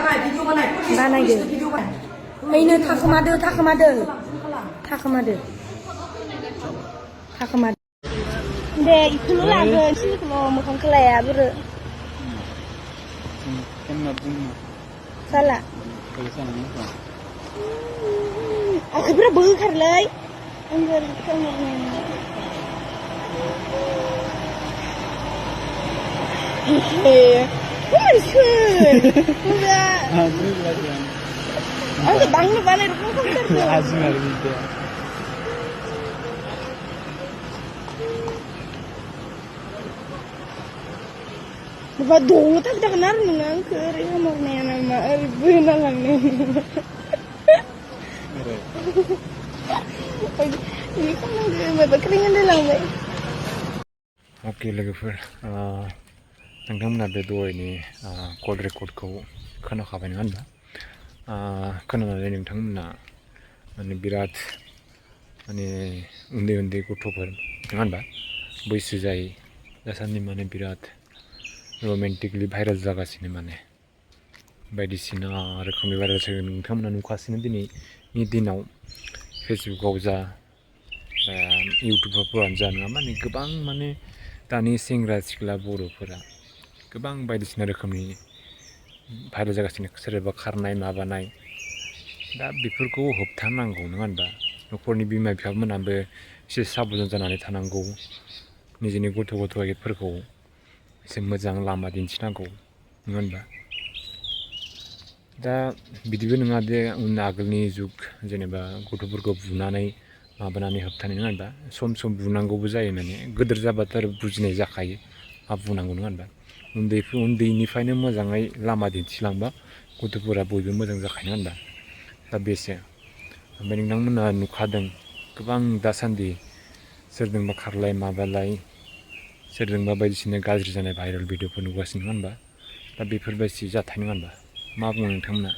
बानायदो ओइनो थाखोमादो दे इखौल' लागोन सिनिखौल' मोखांखौ लाया बोरो जाला आखाइफोरा बोखारलै आंगोर Aku bangun balik rumah kan. Asing hari itu. Bapak dulu tak kenal dengan kiri nomornya nama Erwin alangnya. Ini kan bapak keringan dalam baik. Oke लोगोफोर नोंथांमोना बे दहायनि call रेकर्डखौ खोनाखाबाय नङा होनबा खोनानानै नोंथांमोना माने बिराद माने उन्दै गथ'फोर नङा होनबा बैसो जायै दासान्दि माने बिराद रमान्टिकलि भाइरेल जागासिनो माने बायदिसिना रोखोमनि भाइरेल जायो नोंथांमोना नुखासिनो दिनैनि दिनाव फेसबुकाव जा इउटुबफोरानो जा नङा माने गोबां माने दानि सेंग्रा सिख्ला बर'फोरा गोबां बायदिसिना रोखोमनि भाइरेल जागासिनो सोरबा खारनाय माबानाय दा बेफोरखौ होबथानांगौ नङा होनबा न'खरनि बिमा बिफामोनाबो एसे साबधान जानानै थानांगौ निजेनि गथ'फोरखौ एसे मोजां लामा दिन्थिनांगौ नङा होनबा दा बिदिबो नङा दे आगोलनि जुग जेनेबा गथ'फोरखौ बुनानै माबानानै होबथानाय नङा होनबा सम बुनांगौबो जायो माने गोदोर जाबाथ' आरो बुजिनाय जाखायो मा बुंनांगौ नङा होनबा उन्दैनिफ्रायनो मोजाङै लामा दिन्थिलांबा गथ'फोरा बयबो मोजां जाखायो नङा होनबा दा बेसो ओमफ्राय नोंथांमोना नुखादों गोबां दासान्दि सोरजोंबा खारलाय माबालाय सोरजोंबा बायदिसिना गाज्रि जानाय भाइरेल भिडिअफोर नुगासिनो नङा होनबा दा बेफोरबायदि जाथाय नङा होनबा मा बुङो नोंथांमोना